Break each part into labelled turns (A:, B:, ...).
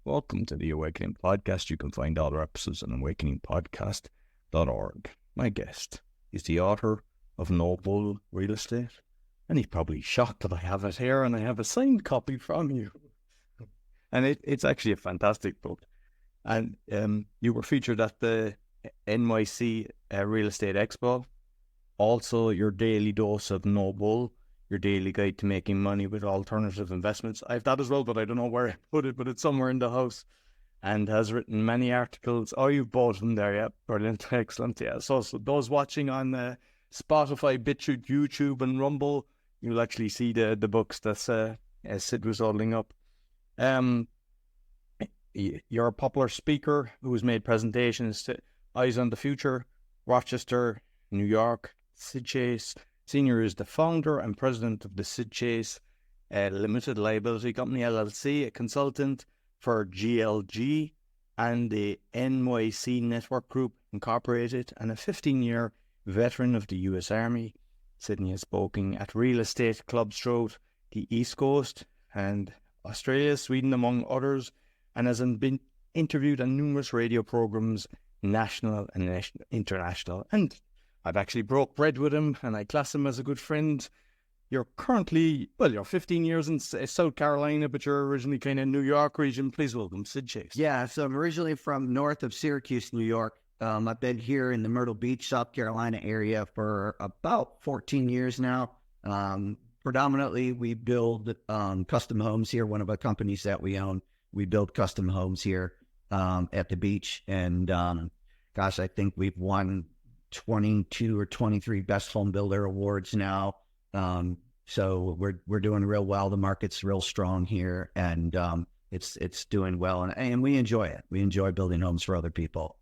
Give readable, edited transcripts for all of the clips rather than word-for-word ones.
A: Welcome to the Awakening Podcast. You can find all our episodes on awakeningpodcast.org. My guest is the author of Noble Real Estate, and he's probably shocked that I have it here and I have a signed copy from you. And it's actually a fantastic book. And you were featured at the NYC Real Estate Expo. Also, your daily dose of Noble, your daily guide to making money with alternative investments. I have that as well, but I don't know where I put it, but it's somewhere in the house. And has written many articles. Oh, you've both them there, yeah. Brilliant, excellent, yeah. So those watching on Spotify, BitChute, YouTube, and Rumble, you'll actually see the books that Syd was holding up. You're a popular speaker who has made presentations to Eyes on the Future, Rochester, New York. Syd Chase Sr. is the founder and president of the Syd Chase Limited Liability Company, LLC, a consultant for GLG and the NYC Network Group, Incorporated, and a 15-year veteran of the U.S. Army. Sydney has spoken at real estate clubs throughout the East Coast and Australia, Sweden, among others, and has been interviewed on numerous radio programs, national and international. And I've actually broke bread with him, and I class him as a good friend. You're currently, you're 15 years in South Carolina, but you're originally kind of New York region. Please welcome Syd Chase.
B: Yeah, so I'm originally from north of Syracuse, New York. I've been here in the Myrtle Beach, South Carolina area for about 14 years now. Predominantly, we build custom homes here. One of the companies that we own, we build custom homes here at the beach. And gosh, I think we've won 22 or 23 Best Home Builder awards now. So we're doing real well. The market's real strong here, and it's doing well, and we enjoy it. We enjoy building homes for other people.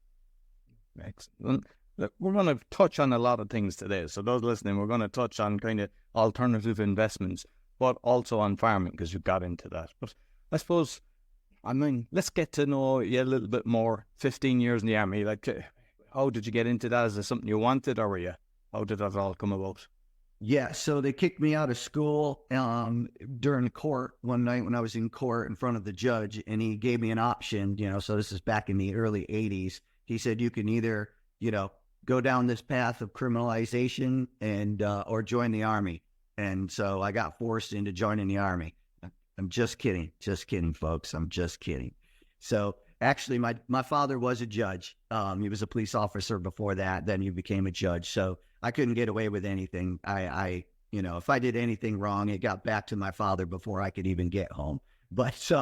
A: Excellent. Look, we're going to touch on a lot of things today. So those listening, we're going to touch on kind of alternative investments, but also on farming, because you got into that. But I suppose, let's get to know you a little bit more. 15 years in the Army, how did you get into that? Is it something you wanted, or how did that all come about?
B: Yeah, so they kicked me out of school during court one night when I was in court in front of the judge, and he gave me an option, so this is back in the early 80s. He said, you can either, go down this path of criminalization and or join the Army. And so I got forced into joining the Army. I'm just kidding, folks. I'm just kidding. So actually, my father was a judge. He was a police officer before that. Then he became a judge. So I couldn't get away with anything. If I did anything wrong, it got back to my father before I could even get home. But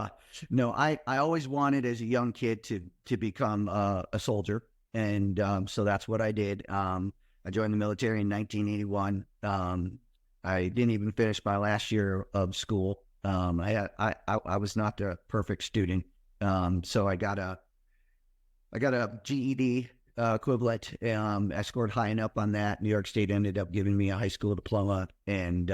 B: no, I always wanted as a young kid to become a soldier. And so that's what I did. I joined the military in 1981. I didn't even finish my last year of school. I was not the perfect student. So I got a GED equivalent. I scored high enough on that. New York State ended up giving me a high school diploma, and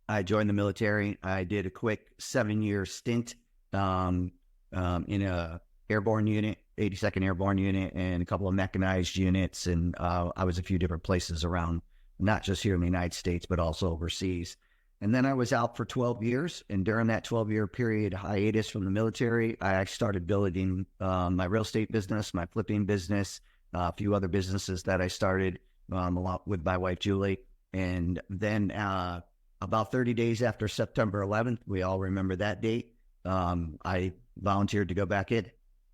B: I joined the military. I did a quick 7-year stint in a airborne unit, 82nd Airborne Unit, and a couple of mechanized units. And I was a few different places around, not just here in the United States, but also overseas. And then I was out for 12 years. And during that 12-year period hiatus from the military, I started building my real estate business, my flipping business, a few other businesses that I started along with my wife, Julie. And then about 30 days after September 11th, we all remember that date, I volunteered to go back in.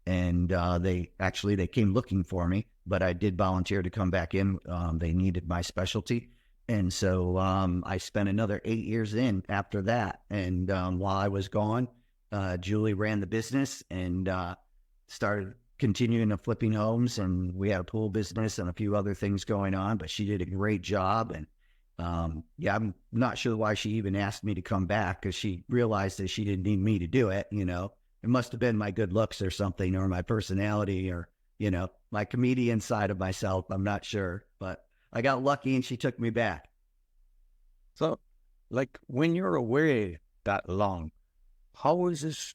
B: And they came looking for me, but I did volunteer to come back in. They needed my specialty. And so I spent another 8 years in after that. And while I was gone, Julie ran the business and started continuing to flipping homes. And we had a pool business and a few other things going on, but she did a great job. And I'm not sure why she even asked me to come back, because she realized that she didn't need me to do it. It must have been my good looks or something, or my personality, or, my comedian side of myself. I'm not sure, but I got lucky and she took me back.
A: So, when you're away that long, how is this,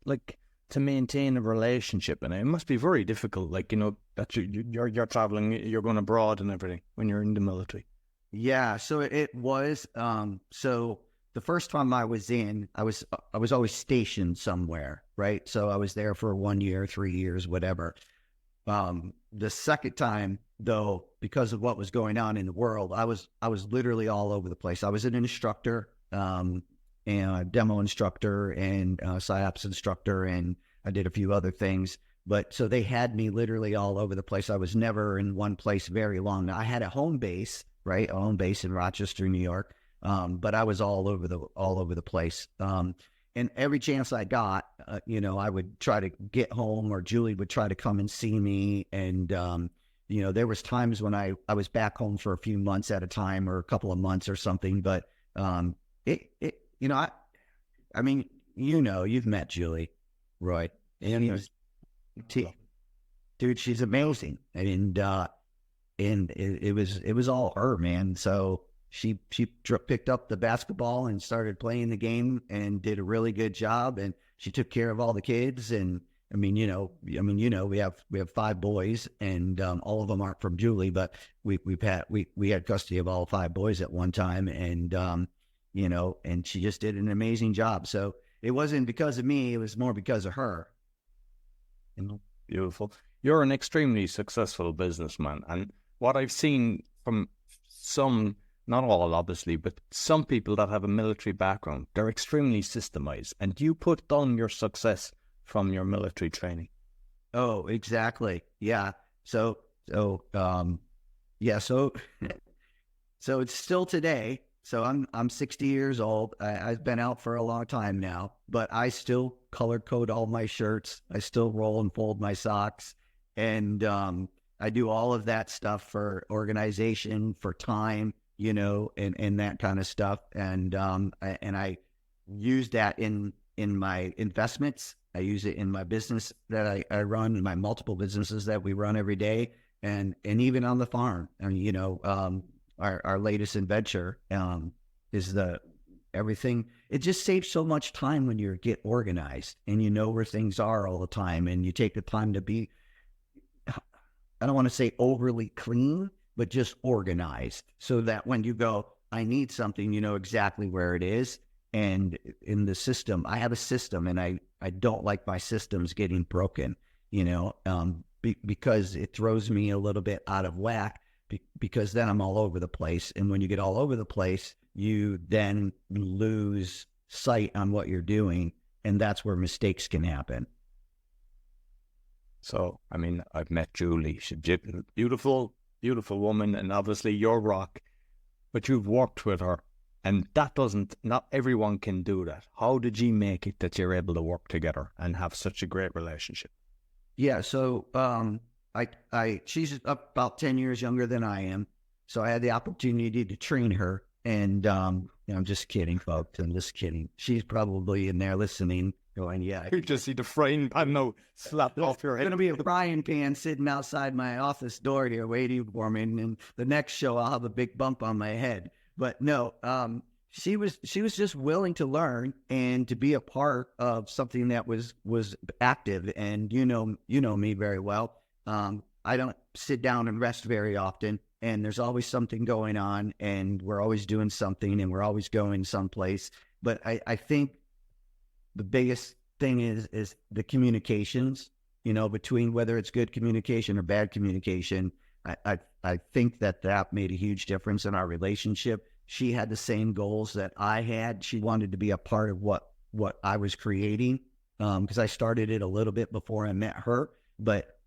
A: to maintain a relationship? And it must be very difficult, that you're traveling, you're going abroad and everything when you're in the military.
B: Yeah, so it was, so the first time I was in, I was always stationed somewhere. right? So I was there for 1 year, 3 years, whatever. The second time, though, because of what was going on in the world, I was literally all over the place. I was an instructor, and a demo instructor, and PsyOps instructor, and I did a few other things. But so they had me literally all over the place. I was never in one place very long. Now, I had a home base, right? A home base in Rochester, New York. But I was all over the place. And every chance I got, I would try to get home, or Julie would try to come and see me. And, there was times when I was back home for a few months at a time, or a couple of months or something. But, you've met Julie, Roy, and dude, she's amazing. And it was all her, man. So she picked up the basketball and started playing the game and did a really good job. And she took care of all the kids. And we have 5 boys, and all of them aren't from Julie, but we had custody of all 5 boys at one time. And, and she just did an amazing job. So it wasn't because of me, it was more because of her.
A: Beautiful. You're an extremely successful businessman. And what I've seen from some, not all obviously, but some people that have a military background, they're extremely systemized. And you put down your success from your military training.
B: Oh, exactly. Yeah. So it's still today. So I'm 60 years old. I've been out for a long time now, but I still color code all my shirts. I still roll and fold my socks. And I do all of that stuff for organization, for time, and that kind of stuff. And I use that in my investments. I use it in my business that I run, in my multiple businesses that we run every day, and even on the farm. And our latest adventure is everything. It just saves so much time when you get organized and you know where things are all the time, and you take the time to be, I don't want to say overly clean, but just organized, so that when you go, I need something, you know exactly where it is. And in the system, I have a system, and I don't like my systems getting broken, because it throws me a little bit out of whack, because then I'm all over the place. And when you get all over the place, you then lose sight on what you're doing, and that's where mistakes can happen.
A: So, I've met Julie. She's a beautiful, beautiful woman, and obviously you're rock, but you've worked with her, and not everyone can do that. How did you make it that you're able to work together and have such a great relationship?
B: Yeah, so she's about 10 years younger than I am, so I had the opportunity to train her. And I'm just kidding, folks. I'm just kidding. She's probably in there listening, going, "Yeah."
A: You just see the frying pan now slapped off your head.
B: There's going to be a frying pan sitting outside my office door here waiting for me. And the next show, I'll have a big bump on my head. But no, she was just willing to learn and to be a part of something that was active. And you know me very well. I don't sit down and rest very often, and there's always something going on, and we're always doing something, and we're always going someplace. But I think the biggest thing is the communications, between whether it's good communication or bad communication. I think that made a huge difference in our relationship. She had the same goals that I had. She wanted to be a part of what I was creating, because I started it a little bit before I met her, but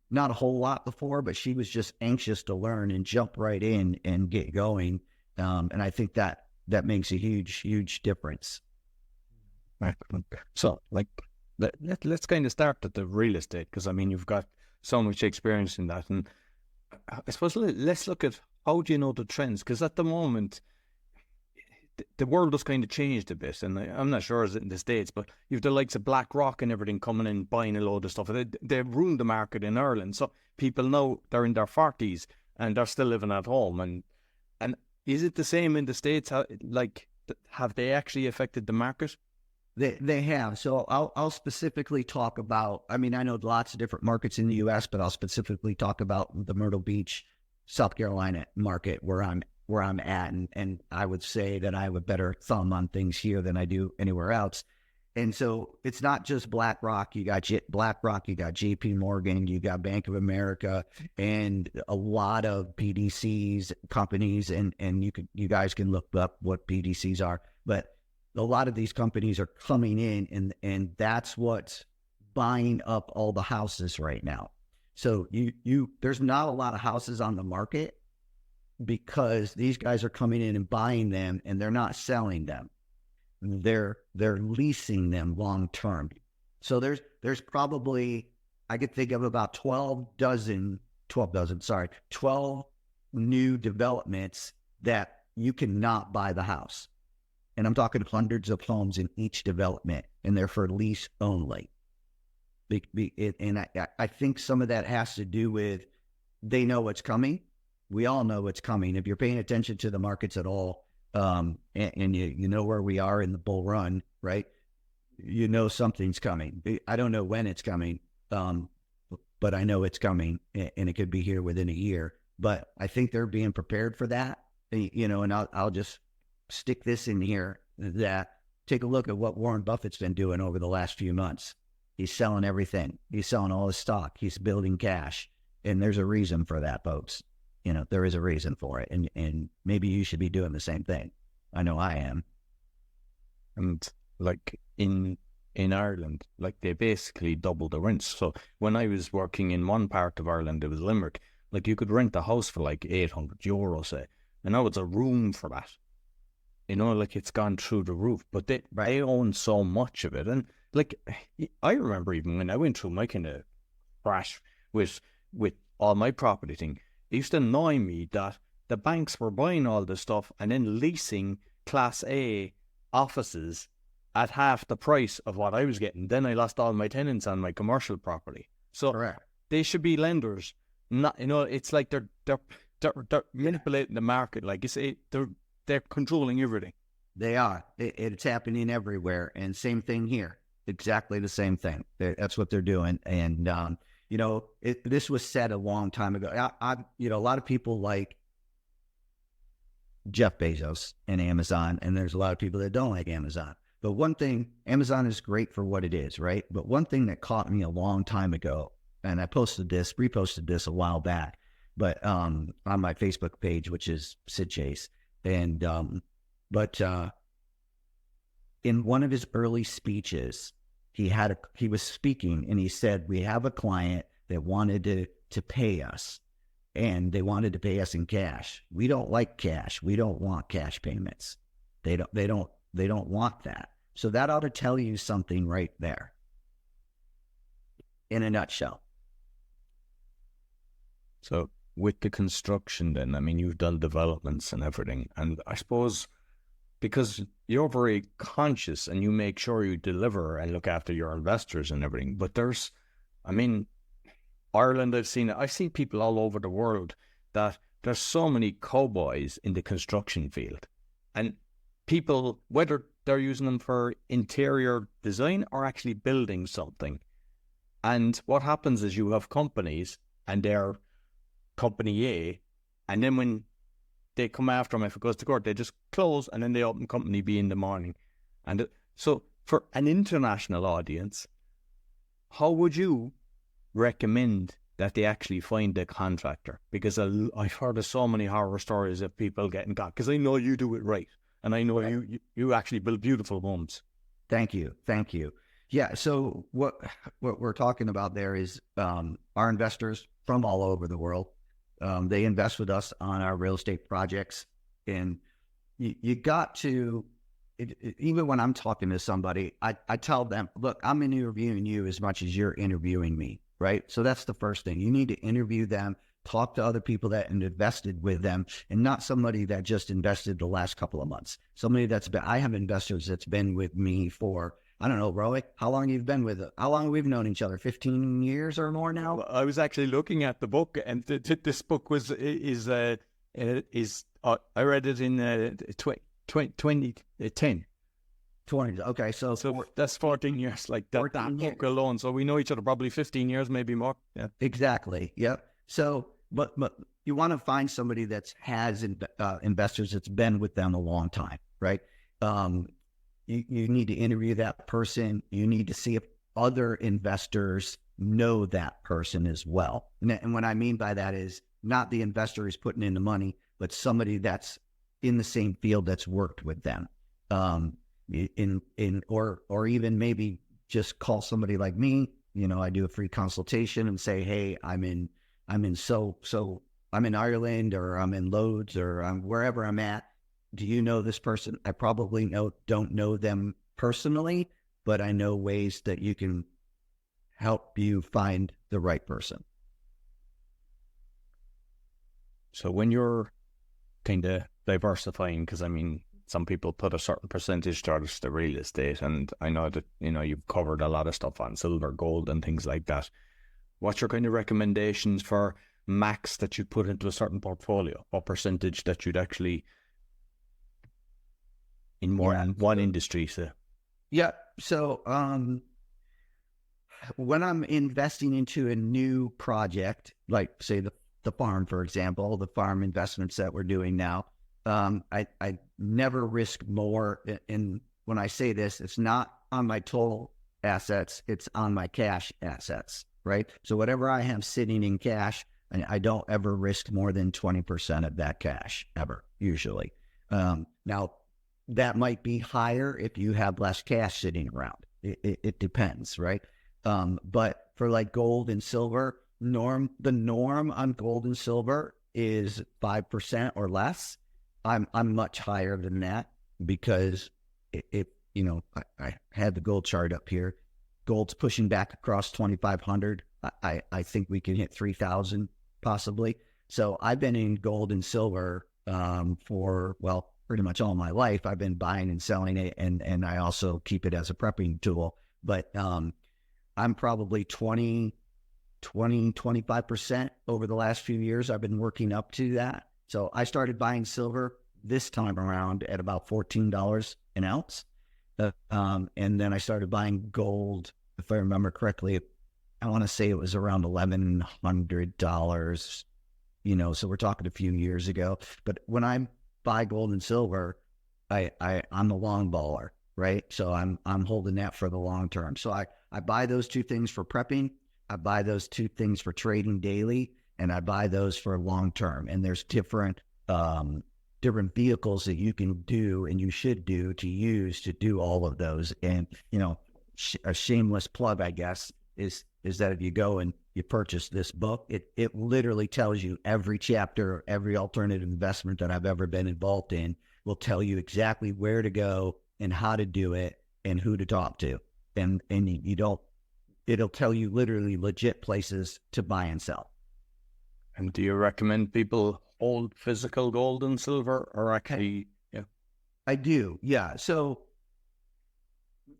B: not a whole lot before. But she was just anxious to learn and jump right in and get going, and I think that makes a huge difference.
A: So, let's kind of start at the real estate, because you've got so much experience in that, and I suppose let's look at how do you know the trends, because at the moment the world has kind of changed a bit, and I'm not sure is it in the States, but you've the likes of Blackrock and everything coming in, buying a load of stuff. They ruined the market in Ireland, so people now they're in their 40s and they're still living at home. And is it the same in the States? Have they actually affected the market?
B: They have. So I'll specifically talk about, I know lots of different markets in the U.S., but I'll specifically talk about the Myrtle Beach, South Carolina market where I'm at. And I would say that I have a better thumb on things here than I do anywhere else. And so it's not just BlackRock. You got BlackRock, you got JP Morgan, you got Bank of America, and a lot of PDCs companies. And you guys can look up what PDCs are, but a lot of these companies are coming in, and that's what's buying up all the houses right now. So there's not a lot of houses on the market because these guys are coming in and buying them, and they're not selling them. They're leasing them long term. So there's probably, I could think of about 12 new developments that you cannot buy the house. And I'm talking hundreds of homes in each development, and they're for lease only. And I think some of that has to do with they know what's coming. We all know what's coming. If you're paying attention to the markets at all, and you know where we are in the bull run, right? You know something's coming. I don't know when it's coming, but I know it's coming, and it could be here within a year. But I think they're being prepared for that, and I'll just stick this in here, that take a look at what Warren Buffett's been doing over the last few months. He's selling everything. He's selling all his stock. He's building cash. And there's a reason for that, folks. There is a reason for it. And maybe you should be doing the same thing. I know I am.
A: And like in Ireland, like they basically doubled the rents. So when I was working in one part of Ireland, it was Limerick, like you could rent a house for like €800, say. And now it's a room for that. Like it's gone through the roof, but they own so much of it. And like, I remember even when I went through my kind of crash with all my property thing, it used to annoy me that the banks were buying all this stuff and then leasing Class A offices at half the price of what I was getting. Then I lost all my tenants on my commercial property. So
B: Correct.
A: They should be lenders. Not, it's like they're manipulating the market. Like you say, they're controlling everything.
B: They are. It's happening everywhere. And same thing here. Exactly the same thing. That's what they're doing. And, this was said a long time ago. A lot of people like Jeff Bezos and Amazon, and there's a lot of people that don't like Amazon. But one thing, Amazon is great for what it is, right? But one thing that caught me a long time ago, and I reposted this a while back, but on my Facebook page, which is Syd Chase. And, in one of his early speeches, he was speaking, and he said, we have a client that wanted to pay us, and they wanted to pay us in cash. We don't like cash. We don't want cash payments. They don't want that. So that ought to tell you something right there in a nutshell.
A: So with the construction then, I mean, you've done developments and everything. And I suppose because you're very conscious and you make sure you deliver and look after your investors and everything. But Ireland, I've seen people all over the world that there's so many cowboys in the construction field. And people, whether they're using them for interior design or actually building something. And what happens is you have companies and they're company A, and then when they come after them, if it goes to court, they just close and then they open company B in the morning. And so for an international audience, how would you recommend that they actually find a contractor? Because I've heard of so many horror stories of people getting caught, because I know you do it right. And I know you actually build beautiful homes.
B: Thank you. Yeah, so what we're talking about there is our investors from all over the world. They invest with us on our real estate projects. And you got to, even when I'm talking to somebody, I tell them, look, I'm interviewing you as much as you're interviewing me, right? So that's the first thing. You need to interview them, talk to other people that invested with them, and not somebody that just invested the last couple of months. Somebody I have investors that's been with me for, I don't know, Roy, how long have we known each other? 15 years or more now?
A: I was actually looking at the book, and this book is I read it in 2010.
B: 20. Okay, so
A: that's 14 years, like that book alone. So we know each other probably 15 years, maybe more. Yeah,
B: exactly. Yep. So, but you want to find somebody that has investors that's been with them a long time, right? you need to interview that person. You need to see if other investors know that person as well. And what I mean by that is not the investor who's putting in the money, but somebody that's in the same field that's worked with them. Or even maybe just call somebody like me. I do a free consultation and say, hey, I'm in Ireland, or I'm in Loads, or I'm wherever I'm at. Do you know this person? I probably don't know them personally, but I know ways that you can help you find the right person.
A: So when you're kind of diversifying, because some people put a certain percentage towards the real estate, and I know that, you've covered a lot of stuff on silver, gold, and things like that. What's your kind of recommendations for max that you'd put into a certain portfolio, or percentage that you'd actually in one industry? So
B: yeah. So when I'm investing into a new project, like say the farm, for example, the farm investments that we're doing now, I never risk more. And when I say this, it's not on my total assets, it's on my cash assets, right? So whatever I have sitting in cash, I don't ever risk more than 20% of that cash ever, usually. Now, that might be higher if you have less cash sitting around. It depends, right? But for like gold and silver, the norm on gold and silver is 5% or less. I'm much higher than that, because I had the gold chart up here. Gold's pushing back across 2,500. I think we can hit 3,000 possibly. So I've been in gold and silver for pretty much all my life. I've been buying and selling it, and I also keep it as a prepping tool. But I'm probably 25% over the last few years. I've been working up to that. So I started buying silver this time around at about $14 an ounce. And then I started buying gold, if I remember correctly, I want to say it was around $1,100, so we're talking a few years ago. But when I buy gold and silver, I'm the long baller, right? So I'm holding that for the long term. So I buy those two things for prepping. I buy those two things for trading daily, and I buy those for long term. And there's different vehicles that you can do and you should do to use to do all of those. And, a shameless plug, I guess, is that if you go and you purchase this book, it literally tells you every chapter, every alternative investment that I've ever been involved in will tell you exactly where to go and how to do it and who to talk to. And it'll tell you literally legit places to buy and sell.
A: And do you recommend people hold physical gold and silver, or actually? Yeah,
B: I do. Yeah. So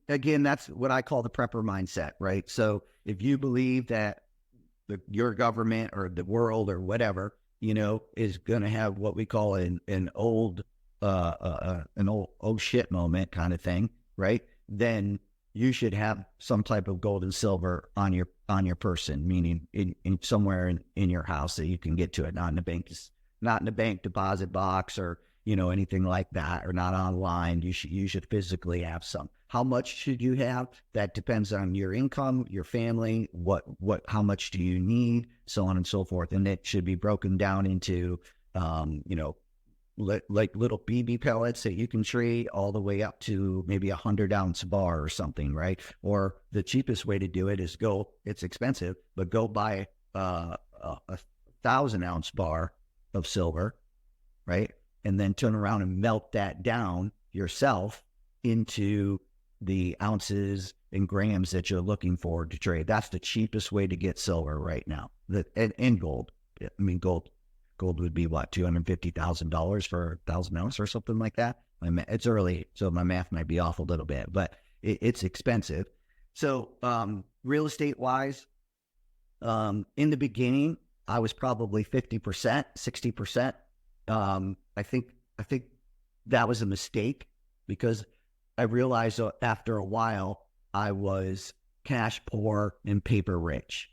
B: again, that's what I call the prepper mindset, right? So if you believe that your government or the world or whatever, is going to have what we call an old shit moment kind of thing, right? Then you should have some type of gold and silver on your person, meaning in somewhere in your house that you can get to it, not in a bank deposit box or anything like that, or not online. You should physically have some. How much should you have? That depends on your income, your family, how much do you need, so on and so forth. And it should be broken down into like little BB pellets that you can trade all the way up to maybe 100-ounce bar or something, right? Or the cheapest way to do it is it's expensive, but go buy a 1,000-ounce bar of silver, right? And then turn around and melt that down yourself into the ounces and grams that you're looking for to trade. That's the cheapest way to get silver right now. And gold. Gold would be what, $250,000 for 1,000 ounce or something like that. It's early, so my math might be off a little bit, but it's expensive. So real estate wise, in the beginning, I was probably 50%, 60%. I think that was a mistake, because I realized after a while I was cash poor and paper rich.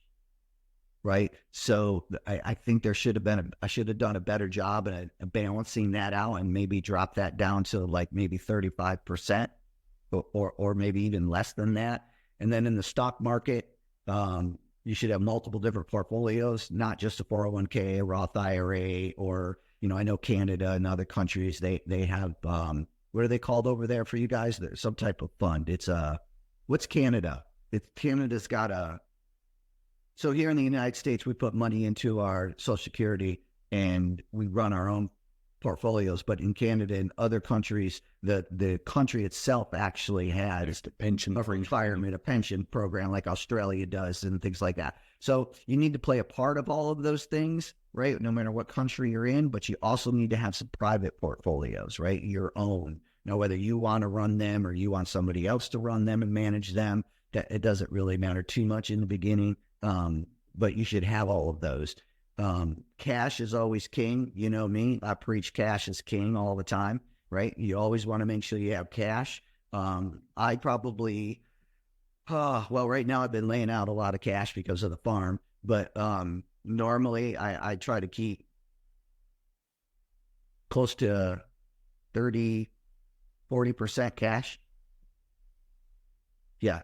B: Right. So I think I should have done a better job at balancing that out and maybe drop that down to like maybe 35% or maybe even less than that. And then in the stock market, you should have multiple different portfolios, not just a 401k, a Roth IRA, or, I know Canada and other countries, they have, what are they called over there for you guys? There's some type of fund. It's what's Canada? Canada's got so here in the United States, we put money into our Social Security and we run our own portfolios. But in Canada and other countries, the country itself actually has
A: a pension
B: a retirement, a pension program like Australia does and things like that. So you need to play a part of all of those things, right? No matter what country you're in, but you also need to have some private portfolios, right? Your own. Now, whether you want to run them or you want somebody else to run them and manage them, that it doesn't really matter too much in the beginning. But you should have all of those. Cash is always king. You know me, I preach cash is king all the time, right? You always want to make sure you have cash. I probably, right now I've been laying out a lot of cash because of the farm, but normally I try to keep close to 30-40% cash. Yeah.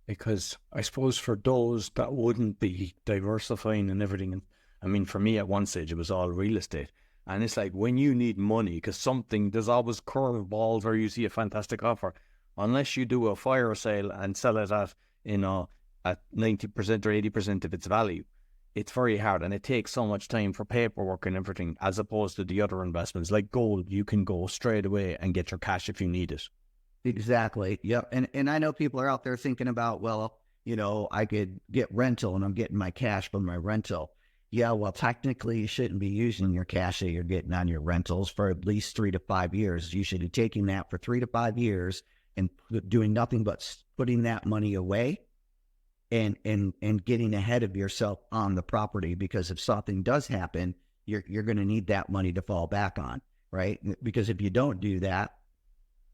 A: Because I suppose for those that wouldn't be diversifying and everything, and I mean, for me at one stage, it was all real estate. And it's like when you need money, because there's always curveballs or you see a fantastic offer. Unless you do a fire sale and sell it at 90% or 80% of its value, it's very hard. And it takes so much time for paperwork and everything, as opposed to the other investments like gold. You can go straight away and get your cash if you need it.
B: Exactly. Yep. And I know people are out there thinking about, well, I could get rental and I'm getting my cash from my rental. Yeah, well, technically you shouldn't be using your cash that you're getting on your rentals for at least 3 to 5 years. You should be taking that for 3 to 5 years and doing nothing but putting that money away and getting ahead of yourself on the property, because if something does happen, you're going to need that money to fall back on, right? Because if you don't do that,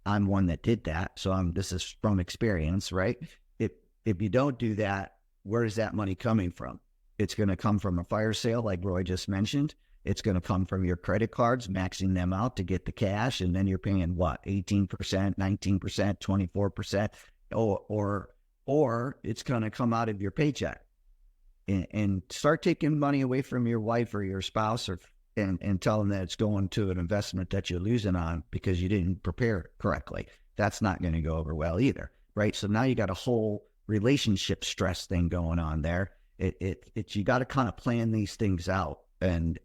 B: I'm one that did that, so this is from experience, right? If you don't do that, where is that money coming from? It's going to come from a fire sale, like Roy just mentioned. It's going to come from your credit cards, maxing them out to get the cash, and then you're paying what, 18%, 19%, 24%, or it's going to come out of your paycheck. And start taking money away from your wife or your spouse, and tell them that it's going to an investment that you're losing on because you didn't prepare correctly. That's not going to go over well either, right? So now you got a whole relationship stress thing going on there. You got to kind of plan these things out, and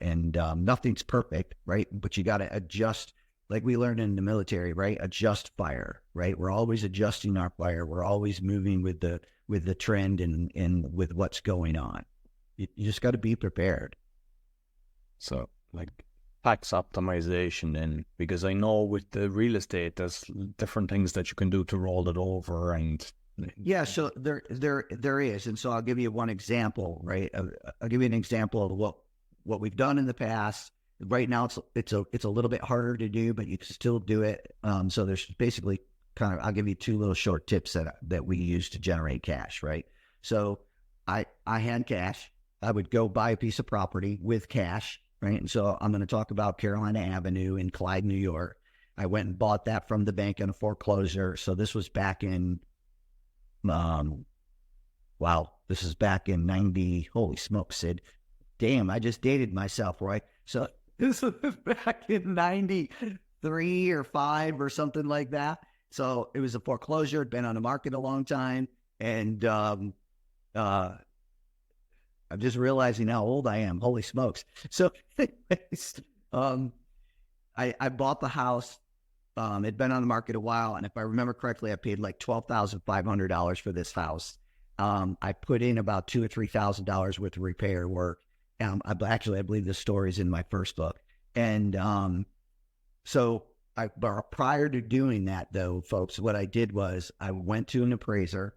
B: nothing's perfect, right? But you got to adjust, like we learned in the military, right? Adjust fire, right? We're always adjusting our fire. We're always moving with the trend and with what's going on. You just got to be prepared.
A: So, like tax optimization, and because I know with the real estate, there's different things that you can do to roll it over, and
B: yeah, so there is, and so I'll give you one example, right? I'll give you an example of what we've done in the past. Right now, it's a little bit harder to do, but you can still do it. So there's basically I'll give you 2 little short tips that we use to generate cash, right? So I had cash. I would go buy a piece of property with cash. Right. And so I'm going to talk about Carolina Avenue in Clyde, New York. I went and bought that from the bank in a foreclosure. So this was back in, this is back in 90. Holy smokes, Sid. Damn, I just dated myself, right? So this was back in 93 or 5 or something like that. So it was a foreclosure. It'd been on the market a long time. And, I'm just realizing how old I am. Holy smokes. So anyways, I bought the house. It'd been on the market a while. And if I remember correctly, I paid like $12,500 for this house. I put in about $2,000 or $3,000 worth of repair work. I believe this story is in my first book. And so prior to doing that, though, folks, what I did was I went to an appraiser,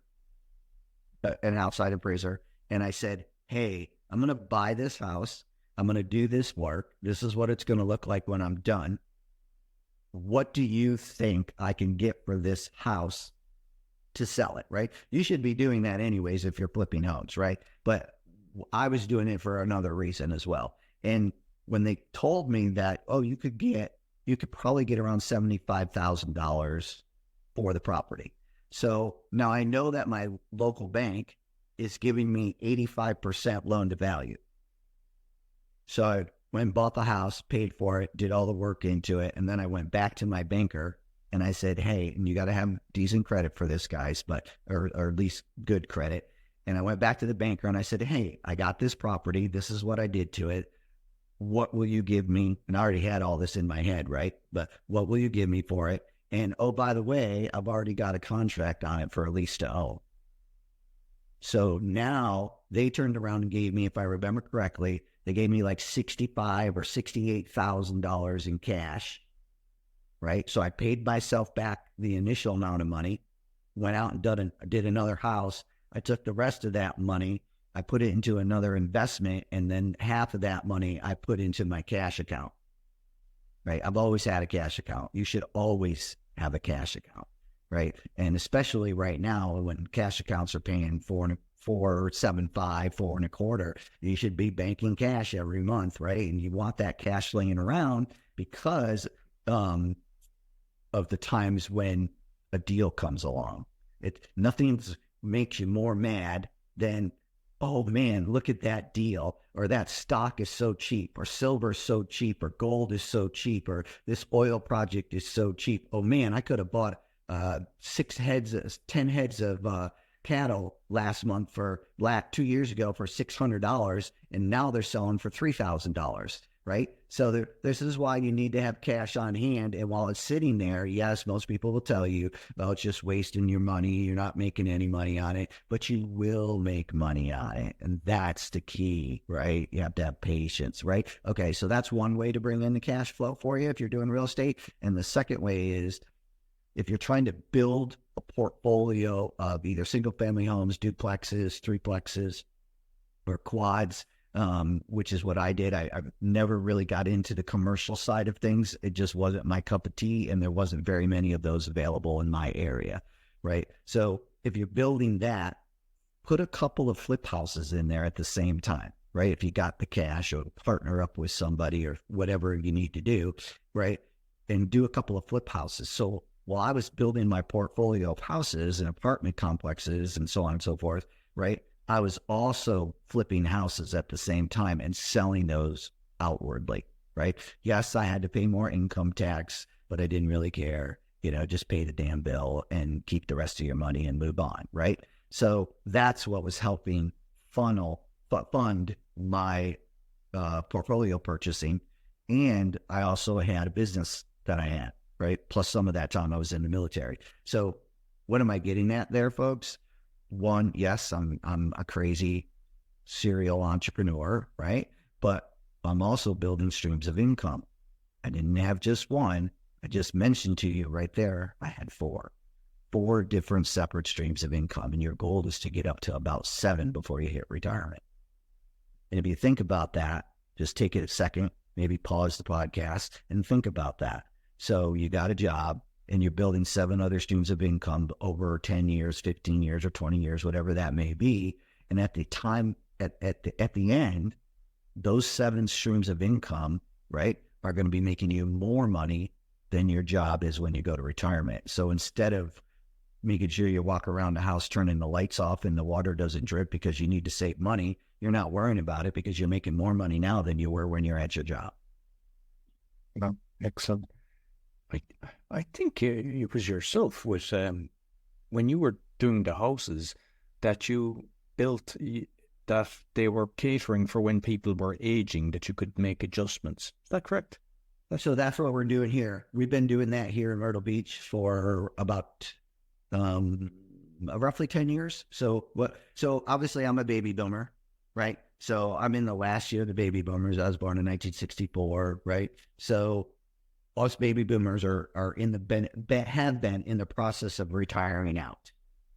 B: an outside appraiser, and I said, hey, I'm going to buy this house. I'm going to do this work. This is what it's going to look like when I'm done. What do you think I can get for this house to sell it, right? You should be doing that anyways if you're flipping homes, right? But I was doing it for another reason as well. And when they told me that, you could probably get around $75,000 for the property. So now I know that my local bank is giving me 85% loan to value. So I went and bought the house, paid for it, did all the work into it. And then I went back to my banker and I said, hey, and you got to have decent credit for this, guys, or at least good credit. And I went back to the banker and I said, hey, I got this property. This is what I did to it. What will you give me? And I already had all this in my head, right? But what will you give me for it? And oh, by the way, I've already got a contract on it for a lease to own. So now they turned around and gave me, if I remember correctly, they gave me like $65,000 or $68,000 in cash, right? So I paid myself back the initial amount of money, went out and did another house. I took the rest of that money, I put it into another investment, and then half of that money I put into my cash account, right? I've always had a cash account. You should always have a cash account, right? And especially right now when cash accounts are paying 4.75, 4.25, you should be banking cash every month, right? And you want that cash laying around because of the times when a deal comes along. Nothing makes you more mad than, oh man, look at that deal, or that stock is so cheap, or silver is so cheap, or gold is so cheap, or this oil project is so cheap. Oh man, I could have bought 10 heads of cattle last month 2 years ago for $600, and now they're selling for $3,000, right? So this is why you need to have cash on hand. And while it's sitting there, yes, most people will tell you, well, it's just wasting your money. You're not making any money on it, but you will make money on it. And that's the key, right? You have to have patience, right? Okay, so that's one way to bring in the cash flow for you if you're doing real estate. And the second way is if you're trying to build a portfolio of either single family homes, duplexes, threeplexes, or quads, which is what I did. I never really got into the commercial side of things. It just wasn't my cup of tea, and there wasn't very many of those available in my area, right? So if you're building that, put a couple of flip houses in there at the same time, right? If you got the cash, or partner up with somebody or whatever you need to do, right? And do a couple of flip houses. So while I was building my portfolio of houses and apartment complexes and so on and so forth, right, I was also flipping houses at the same time and selling those outwardly, right? Yes, I had to pay more income tax, but I didn't really care. Just pay the damn bill and keep the rest of your money and move on, right? So that's what was helping fund my portfolio purchasing. And I also had a business that I had, right? Plus some of that time I was in the military. So what am I getting at there, folks? One, yes, I'm a crazy serial entrepreneur, right? But I'm also building streams of income. I didn't have just one. I just mentioned to you right there, I had four different separate streams of income. And your goal is to get up to about 7 before you hit retirement. And if you think about that, just take it a second, maybe pause the podcast and think about that. So you got a job, and you're building 7 other streams of income over 10 years, 15 years, or 20 years, whatever that may be. And at the time, at the end, those 7 streams of income, right, are going to be making you more money than your job is when you go to retirement. So instead of making sure you walk around the house turning the lights off and the water doesn't drip because you need to save money, you're not worrying about it because you're making more money now than you were when you're at your job.
A: Well, excellent. I think it was yourself when you were doing the houses that you built, that they were catering for when people were aging, that you could make adjustments. Is that correct?
B: So that's what we're doing here. We've been doing that here in Myrtle Beach for about roughly 10 years. So obviously I'm a baby boomer, right? So I'm in the last year of the baby boomers. I was born in 1964, right? So us baby boomers have been in the process of retiring out,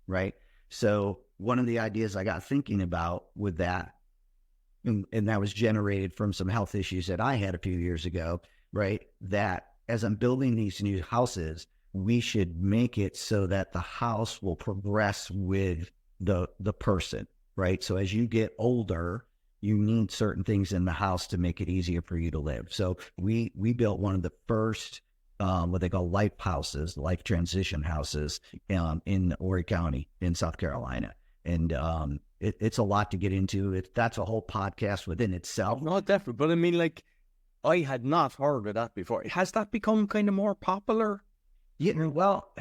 B: right? So one of the ideas I got thinking about with that, and that was generated from some health issues that I had a few years ago, right? That as I'm building these new houses, we should make it so that the house will progress with the person, right? So as you get older, you need certain things in the house to make it easier for you to live. So we built one of the first what they call life houses, life transition houses, in Horry County in South Carolina. And it's a lot to get into. That's a whole podcast within itself.
A: No, definitely. But I mean, like, I had not heard of that before. Has that become kind of more popular?
B: Yeah, well,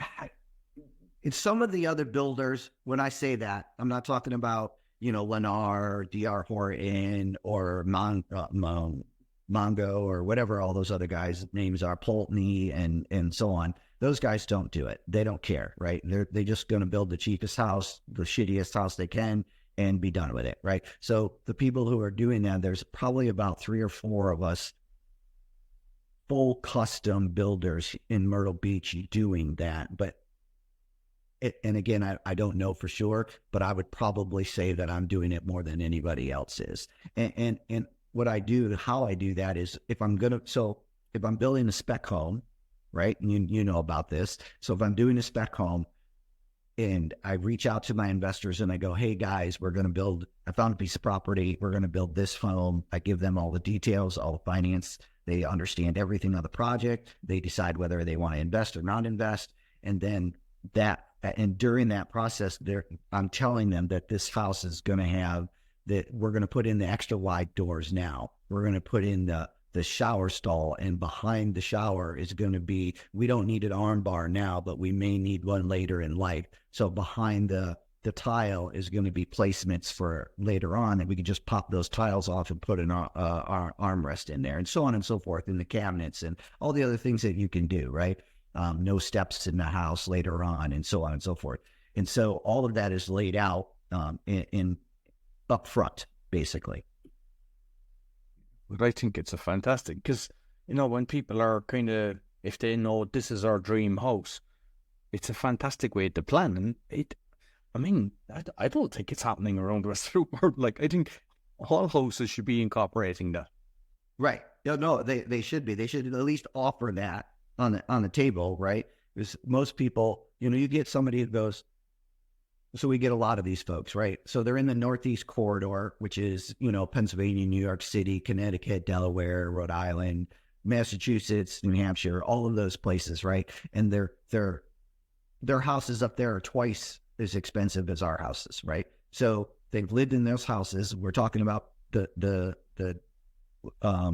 B: in some of the other builders, when I say that, I'm not talking about, Lennar, DR Horton, or Mongo, or whatever all those other guys' names are, Pulteney, and so on. Those guys don't do it. They don't care, right? They're just going to build the cheapest house, the shittiest house they can, and be done with it, right? So the people who are doing that, there's probably about 3 or 4 of us full custom builders in Myrtle Beach doing that. But and again, I don't know for sure, but I would probably say that I'm doing it more than anybody else is. And what I do, how I do that is if I'm building a spec home, right? And you know about this. So if I'm doing a spec home and I reach out to my investors and I go, hey guys, I found a piece of property. We're going to build this home. I give them all the details, all the finance. They understand everything of the project. They decide whether they want to invest or not invest. And then during that process, I'm telling them that this house is going to have that we're going to put in the extra wide doors now. We're going to put in the shower stall, and behind the shower is going to be, we don't need an arm bar now, but we may need one later in life. So behind the tile is going to be placements for later on, and we can just pop those tiles off and put an armrest in there, and so on and so forth, in the cabinets and all the other things that you can do, right? No steps in the house later on, and so on and so forth. And so all of that is laid out in up front, basically.
A: But I think it's a fantastic, because, when people are if they know this is our dream house, it's a fantastic way to plan. And I don't think it's happening around the rest of the world. Like, I think all houses should be incorporating that.
B: Right. No, they should be. They should at least offer that on the table, right? Because most people, you get somebody who goes, so we get a lot of these folks, right? So they're in the Northeast corridor, which is, Pennsylvania, New York City, Connecticut, Delaware, Rhode Island, Massachusetts, New Hampshire, all of those places, right? And their houses up there are twice as expensive as our houses, right? So they've lived in those houses. We're talking about the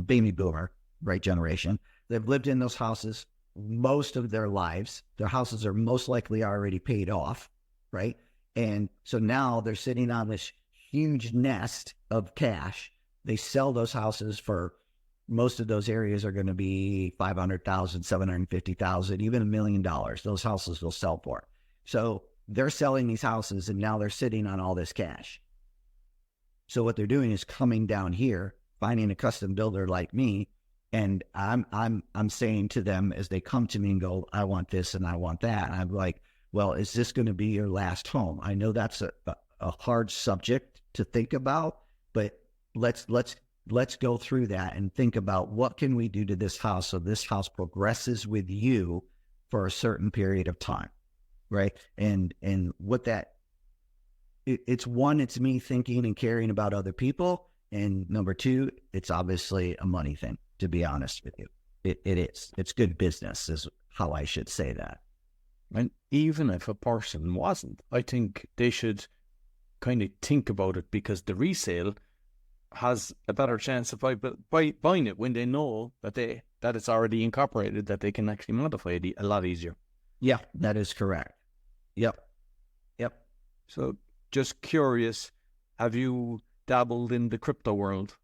B: baby boomer, right, generation. They've lived in those houses most of their lives. Their houses are most likely already paid off, right? And so now they're sitting on this huge nest of cash. They sell those houses for, most of those areas are going to be $500,000, $750,000, even $1 million. Those houses will sell for. So they're selling these houses, and now they're sitting on all this cash. So what they're doing is coming down here, finding a custom builder like me, and I'm saying to them as they come to me and go, I want this and I want that. And I'm like, well, is this going to be your last home? I know that's a hard subject to think about, but let's go through that and think about what can we do to this house so this house progresses with you for a certain period of time, right? And what that, it's one, it's me thinking and caring about other people, and number 2, it's obviously a money thing, to be honest with you. It is. It's good business is how I should say that.
A: And even if a person wasn't, I think they should kind of think about it, because the resale has a better chance of buying it when they know that it's already incorporated, that they can actually modify it a lot easier.
B: Yeah, that is correct. Yep.
A: So just curious, have you dabbled in the crypto world?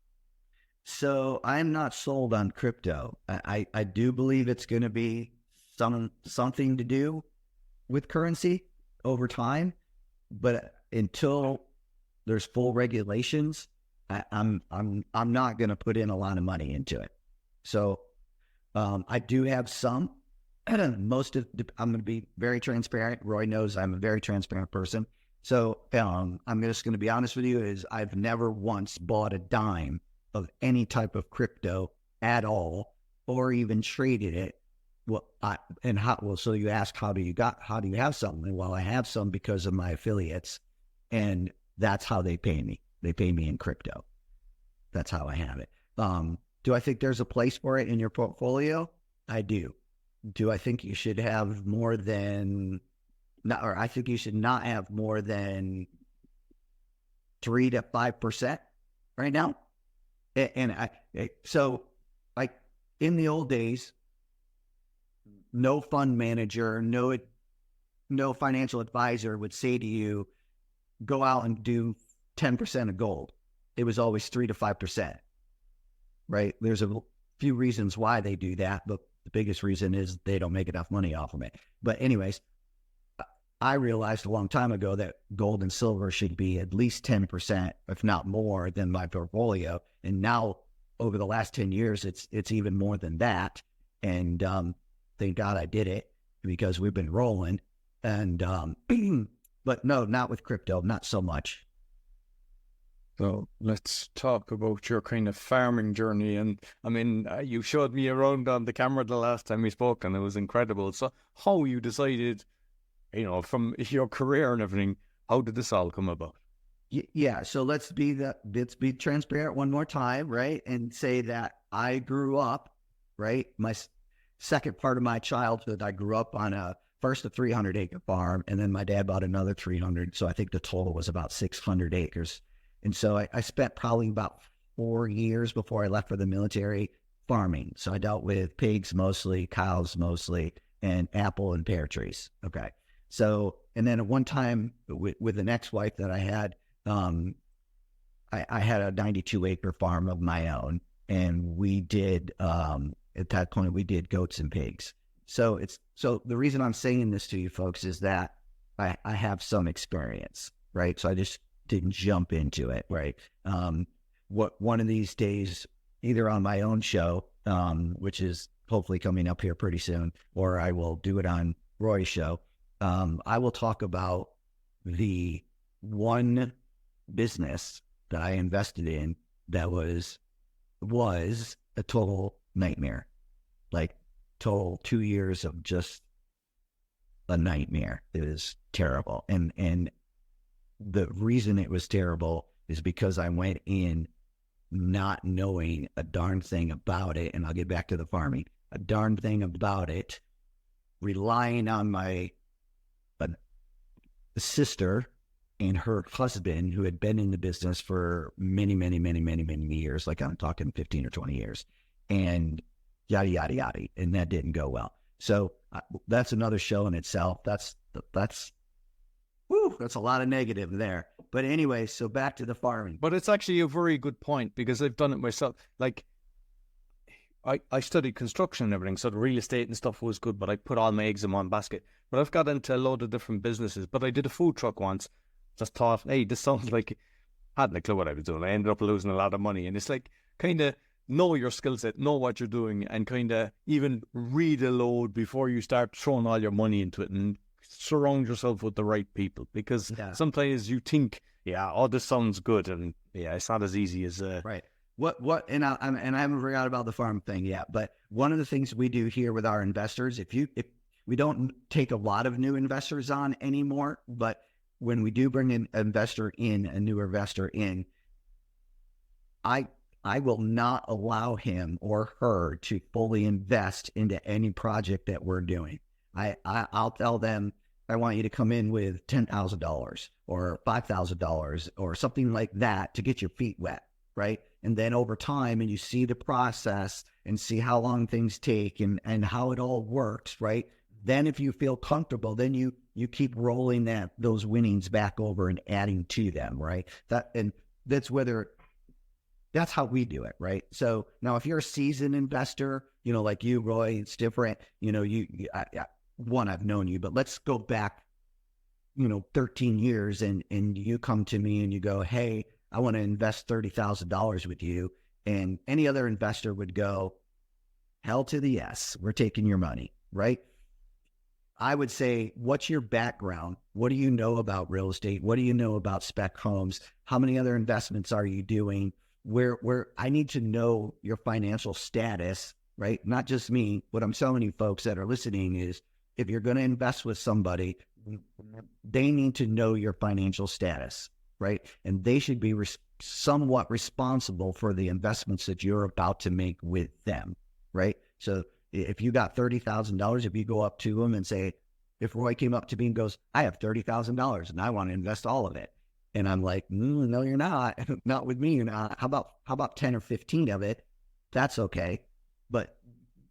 B: So I'm not sold on crypto. I do believe it's going to be something to do with currency over time, but until there's full regulations, I'm not going to put in a lot of money into it. So I do have some. I'm going to be very transparent. Roy knows I'm a very transparent person. So I'm just going to be honest with you, is I've never once bought a dime of any type of crypto at all, or even traded it. So you ask, how do you have something? Well, I have some because of my affiliates, and that's how they pay me. They pay me in crypto. That's how I have it. Do I think there's a place for it in your portfolio? I do. do I think you should have more than, not, or I think you should not have more than 3 to 5% right now. So like in the old days, no fund manager, no financial advisor would say to you, go out and do 10% of gold. It was always 3 to 5%, right? There's a few reasons why they do that, but the biggest reason is they don't make enough money off of it. But anyways, I realized a long time ago that gold and silver should be at least 10%, if not more, than my portfolio. And now, over the last 10 years, it's even more than that. And thank God I did it, because we've been rolling. And but no, not with crypto, not so much.
A: So let's talk about your kind of farming journey. And I mean, you showed me around on the camera the last time we spoke, and it was incredible. So how you decided, from your career and everything, how did this all come about?
B: Yeah. So let's be transparent one more time, right? And say that I grew up, right? My second part of my childhood, I grew up on first a 300-acre farm, and then my dad bought another 300. So I think the total was about 600 acres. And so I spent probably about 4 years before I left for the military farming. So I dealt with pigs mostly, cows mostly, and apple and pear trees. Okay. So, and then at one time with an ex-wife that I had, I had a 92-acre farm of my own, and we did, at that point, we did goats and pigs. So the reason I'm saying this to you folks is that I have some experience, right? So I just didn't jump into it, right? One of these days, either on my own show, which is hopefully coming up here pretty soon, or I will do it on Roy's show, I will talk about the one business that I invested in that was a total nightmare, like total 2 years of just a nightmare. It was terrible. And the reason it was terrible is because I went in not knowing a darn thing about it. And I'll get back to the farming, a darn thing about it, relying on my sister and her husband, who had been in the business for many, many, many, many, many years. Like I'm talking 15 or 20 years, and yada, yada, yada. And that didn't go well. So that's another show in itself. That's a lot of negative there. But anyway, so back to the farming.
A: But it's actually a very good point, because I've done it myself. Like, I studied construction and everything, so the real estate and stuff was good, but I put all my eggs in one basket. But I've got into a load of different businesses. But I did a food truck once. Just thought, hey, this sounds like, I hadn't a clue what I was doing. I ended up losing a lot of money. And it's like, kind of know your skill set, know what you're doing, and kind of even read a load before you start throwing all your money into it, and surround yourself with the right people. Because sometimes you think, this sounds good, and it's not as easy as
B: right. And I haven't forgot about the farm thing yet, but one of the things we do here with our investors, if we don't take a lot of new investors on anymore, but when we do bring a new investor in, I will not allow him or her to fully invest into any project that we're doing. I'll tell them, I want you to come in with $10,000 or $5,000 or something like that to get your feet wet, right? And then over time, and you see the process and see how long things take and how it all works, right? Then if you feel comfortable, then you keep rolling those winnings back over and adding to them, right? That's how we do it, right? So now if you're a seasoned investor, like you, Roy, it's different. I've known you, but let's go back, 13 years and you come to me and you go, hey, I want to invest $30,000 with you. And any other investor would go, hell to the yes, we're taking your money, right? I would say, what's your background? What do you know about real estate? What do you know about spec homes? How many other investments are you doing? Where I need to know your financial status, right? Not just me. What I'm telling you folks that are listening is, if you're going to invest with somebody, they need to know your financial status, right? And they should be somewhat responsible for the investments that you're about to make with them, right? So If you got $30,000, if you go up to them and say, if Roy came up to me and goes, I have $30,000 and I want to invest all of it. And I'm like, no, you're not. Not with me. You're not. How about 10 or 15 of it? That's okay. But,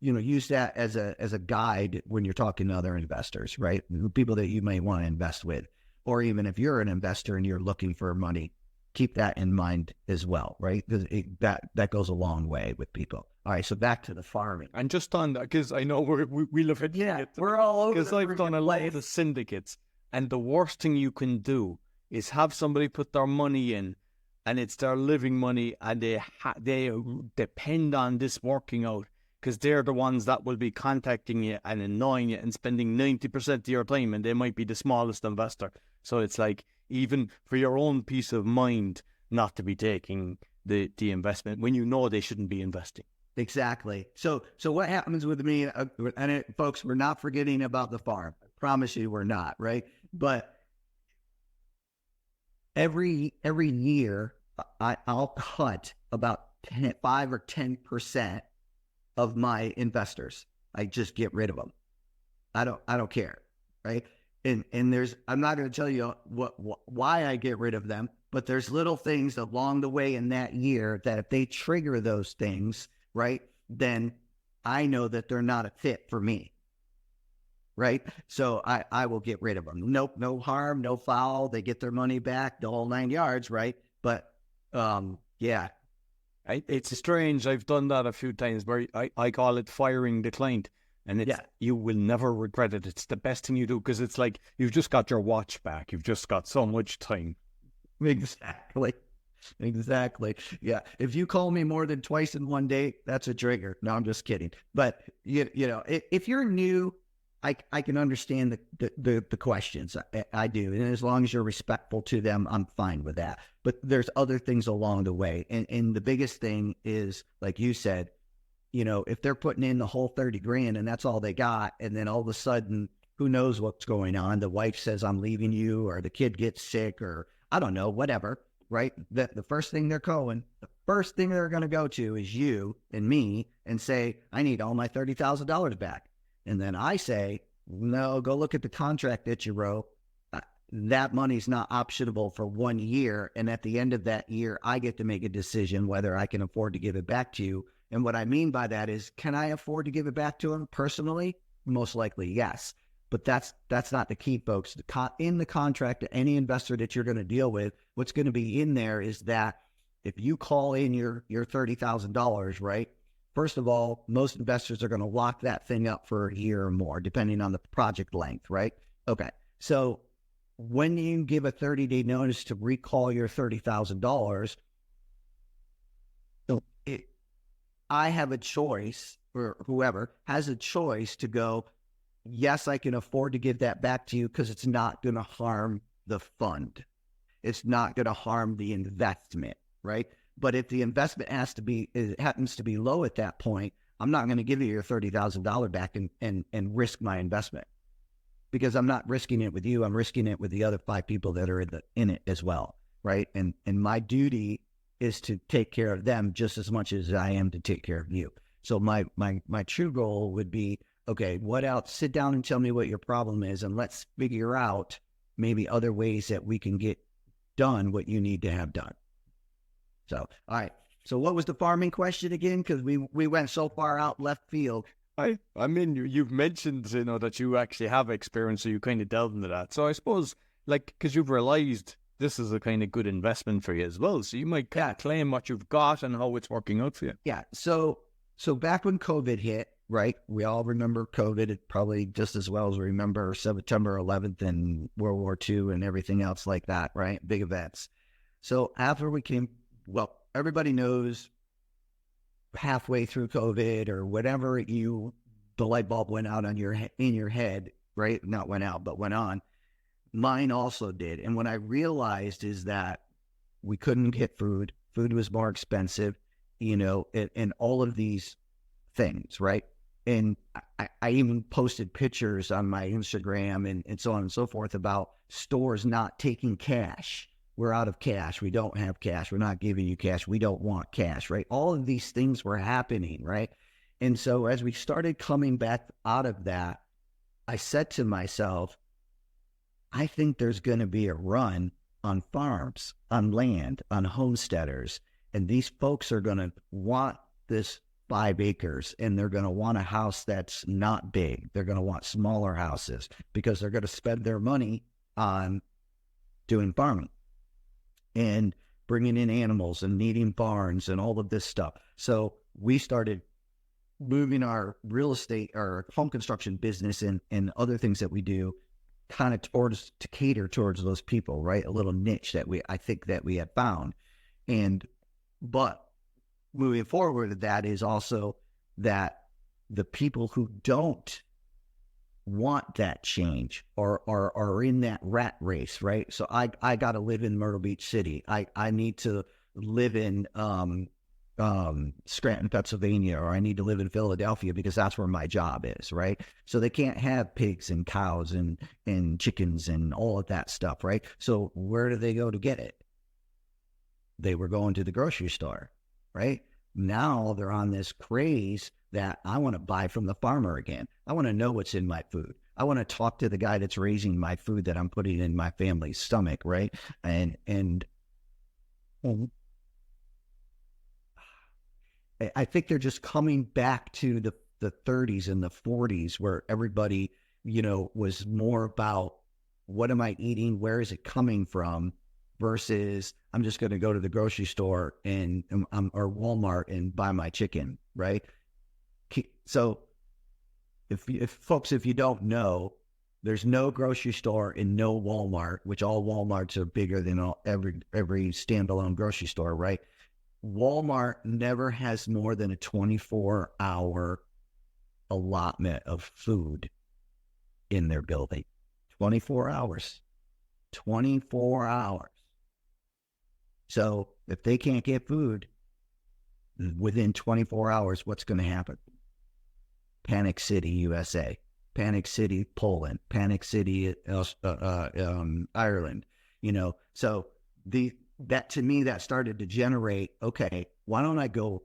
B: use that as a guide when you're talking to other investors, right? People that you may want to invest with. Or even if you're an investor and you're looking for money, keep that in mind as well, right? Because that goes a long way with people. All right, so back to the farming.
A: And just on that, because I know we love it.
B: Yeah, we're all over.
A: Because I've done a lot of the syndicates, and the worst thing you can do is have somebody put their money in, and it's their living money, and they depend on this working out, because they're the ones that will be contacting you and annoying you and spending 90% of your time, and they might be the smallest investor. So it's like, even for your own peace of mind, not to be taking the investment when you know they shouldn't be investing.
B: Exactly. So what happens with me, folks, we're not forgetting about the farm. I promise you we're not, right? But every year, I'll cut about 5 or 10% of my investors. I just get rid of them. I don't care, right? And I'm not going to tell you why I get rid of them, but there's little things along the way in that year that if they trigger those things, right, then I know that they're not a fit for me, right? So I will get rid of them. Nope, no harm, no foul. They get their money back, the whole 9 yards, right? But yeah.
A: It's strange. I've done that a few times where I call it firing the client. And you will never regret it. It's the best thing you do, because it's like you've just got your watch back. You've just got so much time.
B: Exactly. Yeah. If you call me more than twice in one day, that's a trigger. No, I'm just kidding. But if you're new, I can understand the questions. I do. And as long as you're respectful to them, I'm fine with that. But there's other things along the way. And the biggest thing is, like you said, if they're putting in the whole 30 grand and that's all they got, and then all of a sudden, who knows what's going on? The wife says, I'm leaving you, or the kid gets sick, or I don't know, whatever, right? The first thing they're going to go to is you and me and say, I need all my $30,000 back. And then I say, no, go look at the contract that you wrote. That money's not optionable for 1 year. And at the end of that year, I get to make a decision whether I can afford to give it back to you. And what I mean by that is, can I afford to give it back to him personally? Most likely, yes. But that's not the key, folks. In the contract, any investor that you're going to deal with, what's going to be in there is that if you call in your $30,000, right? First of all, most investors are going to lock that thing up for a year or more, depending on the project length, right? Okay. So when you give a 30-day notice to recall your $30,000, I have a choice, or whoever has a choice to go, yes, I can afford to give that back to you because it's not going to harm the fund. It's not going to harm the investment, right? But if the investment happens to be low at that point, I'm not going to give you your $30,000 back and risk my investment, because I'm not risking it with you. I'm risking it with the other 5 people that are in it as well, right? And my duty is to take care of them just as much as I am to take care of you. So my true goal would be, okay, what else? Sit down and tell me what your problem is, and let's figure out maybe other ways that we can get done what you need to have done. So, all right. So what was the farming question again? Because we went so far out left field.
A: I mean, you've mentioned, that you actually have experience, so you kind of delved into that. So I suppose, because you've realized this is a kind of good investment for you as well. So you might kind of claim what you've got and how it's working out for you.
B: Yeah. So back when COVID hit, right? We all remember COVID, probably just as well as we remember September 11th and World War II and everything else like that, right? Big events. So after we came, well, everybody knows halfway through COVID or whatever, the light bulb went out in your head, right? Not went out, but went on. Mine also did. And what I realized is that we couldn't get food. Food was more expensive, and all of these things, right? And I even posted pictures on my Instagram and so on and so forth about stores not taking cash. We're out of cash. We don't have cash. We're not giving you cash. We don't want cash, right? All of these things were happening, right? And so as we started coming back out of that, I said to myself, I think there's going to be a run on farms, on land, on homesteaders. And these folks are going to want this 5 acres, and they're going to want a house that's not big. They're going to want smaller houses because they're going to spend their money on doing farming and bringing in animals and needing barns and all of this stuff. So we started moving our real estate, our home construction business and other things that we do kind of towards, to cater towards those people, right? A little niche that I think that we have found. But moving forward, that is also that the people who don't want that change or are in that rat race, right? So I got to live in Myrtle Beach City. I need to live in Scranton, Pennsylvania, or I need to live in Philadelphia because that's where my job is, right? So they can't have pigs and cows and chickens and all of that stuff, right? So where do they go to get it? They were going to the grocery store, right? Now they're on this craze that I want to buy from the farmer again. I want to know what's in my food. I want to talk to the guy that's raising my food that I'm putting in my family's stomach, right? And I think they're just coming back to the 30s and the 40s where everybody, was more about what am I eating? Where is it coming from? Versus I'm just going to go to the grocery store or Walmart and buy my chicken, right? So if you don't know, there's no grocery store and no Walmart, which all Walmarts are bigger than every standalone grocery store, right? Walmart never has more than a 24-hour allotment of food in their building. 24 hours. 24 hours. So if they can't get food within 24 hours, what's going to happen? Panic City, USA. Panic City, Poland. Panic City, Ireland. So that to me, that started to generate, okay, why don't I go?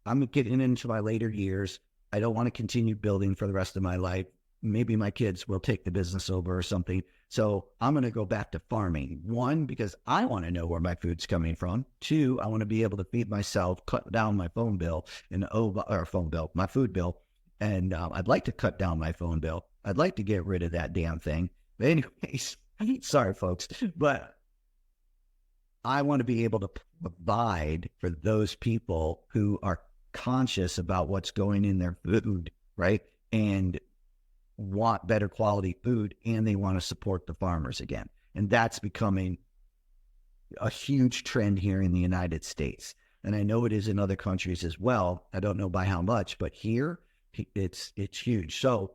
B: I'm getting into my later years. I don't want to continue building for the rest of my life. Maybe my kids will take the business over or something. So I'm going to go back to farming. 1, because I want to know where my food's coming from. 2, I want to be able to feed myself, cut down my phone bill my food bill. And I'd like to cut down my phone bill. I'd like to get rid of that damn thing. But anyways, sorry folks, but I want to be able to provide for those people who are conscious about what's going in their food, right? And want better quality food, and they want to support the farmers again. And that's becoming a huge trend here in the United States. And I know it is in other countries as well. I don't know by how much, but here it's huge. So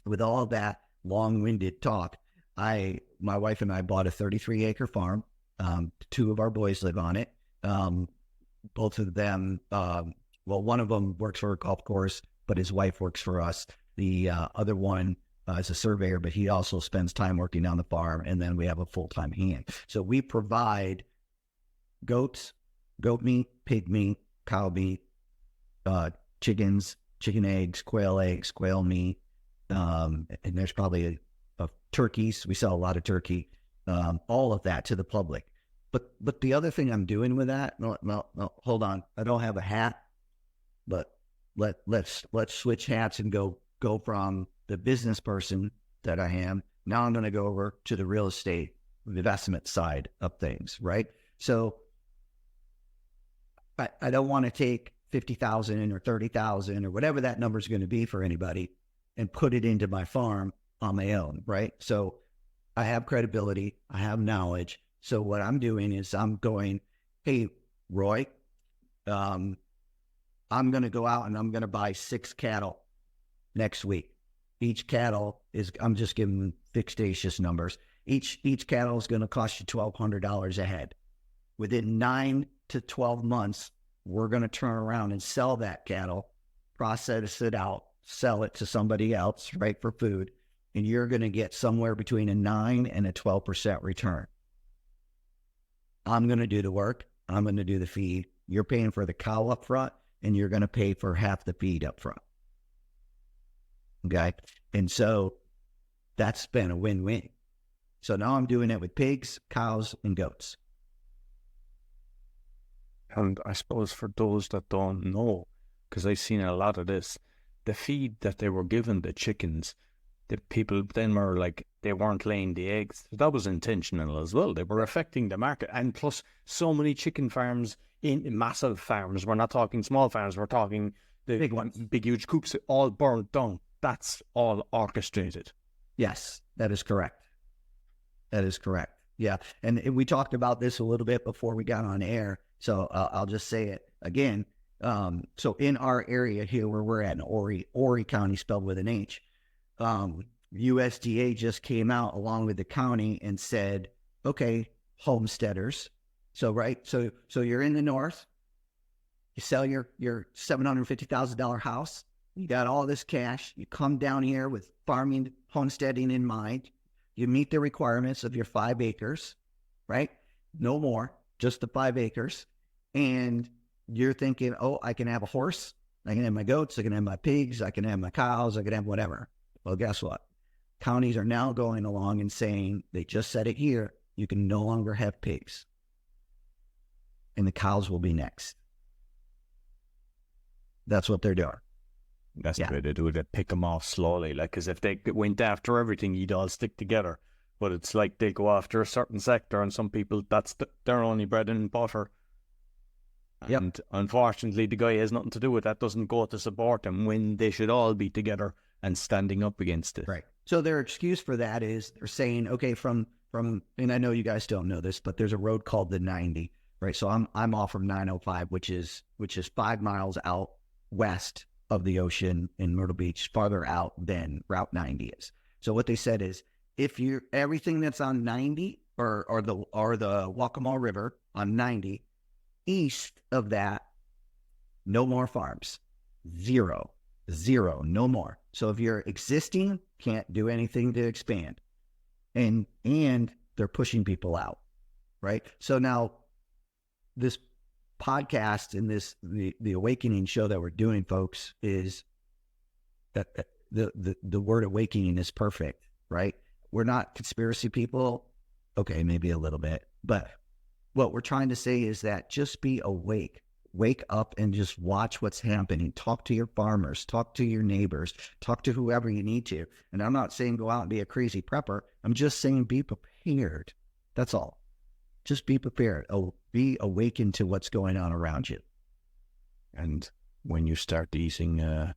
B: with all that long-winded talk, my wife and I bought a 33-acre farm. 2 of our boys live on it. Both of them, one of them works for a golf course, but his wife works for us. The other one is a surveyor, but he also spends time working on the farm. And then we have a full-time hand. So we provide goats, goat meat, pig meat, cow meat, chickens, chicken eggs, quail meat. And there's probably turkeys. We sell a lot of turkey. All of that to the public. But the other thing I'm doing with that, no, hold on. I don't have a hat, but let's switch hats and go from the business person that I am. Now I'm going to go over to the real estate investment side of things, right? So I don't want to take 50,000 or 30,000 or whatever that number is going to be for anybody and put it into my farm on my own, right? So I have credibility, I have knowledge. So what I'm doing is I'm going, hey, Roy, I'm going to go out and I'm going to buy 6 cattle next week. Each cattle is, I'm just giving fixatious numbers. Each cattle is going to cost you $1,200 a head. Within 9 to 12 months, we're going to turn around and sell that cattle, process it out, sell it to somebody else, right, for food. And you're going to get somewhere between a 9 and a 12% return. I'm going to do the work. I'm going to do the feed. You're paying for the cow up front. and you're going to pay for half the feed up front. Okay. And so that's been a win-win. So now I'm doing it with pigs, cows, and goats.
A: And I suppose for those that don't know, because I've seen a lot of this, the feed that they were giving the chickens, the people then were like, they weren't laying the eggs. That was intentional as well. They were affecting the market. And plus, so many chicken farms, in massive farms, we're not talking small farms, we're talking the
B: Big ones.
A: big huge coops, all burnt down. That's all orchestrated.
B: Yes, that is correct. That is correct. Yeah. And we talked about this a little bit before we got on air. So I'll just say it again. So in our area here where we're at in Horry County, spelled with an H, USDA just came out along with the county and said, okay, homesteaders. So, right. So you're in the north, you sell your $750,000 house. You got all this cash. You come down here with farming, homesteading in mind. You meet the requirements of your 5 acres, right? No more, just the 5 acres. And you're thinking, oh, I can have a horse. I can have my goats. I can have my pigs. I can have my cows. I can have whatever. Well, guess what? Counties are now going along and saying, they just said it here, you can no longer have pigs. And the cows will be next. That's what they're doing.
A: That's the way they do it. They pick them off slowly, like as if they went after everything, you'd all stick together. But it's like they go after a certain sector, and some people, that's their only bread and butter. And unfortunately, the guy has nothing to do with that, doesn't go to support them when they should all be together and standing up against it.
B: Right. So their excuse for that is they're saying, okay, from and I know you guys don't know this, but there's a road called the 90, right? So I'm off of 905, which is 5 miles out west of the ocean in Myrtle Beach, farther out than Route 90 is. So what they said is, if you're everything that's on 90 or the Waccamaw River on 90, east of that, no more farms. Zero, no more. So if you're existing, can't do anything to expand. And they're pushing people out, right? So now this podcast and the awakening show that we're doing, folks, is that the word awakening is perfect, right? We're not conspiracy people. Okay, maybe a little bit, but what we're trying to say is that just be awake. Wake up and just watch what's happening. Talk to your farmers, talk to your neighbors, talk to whoever you need to. And I'm not saying go out and be a crazy prepper. I'm just saying be prepared. That's all. Just be prepared. Oh, be awakened to what's going on around you.
A: And when you start eating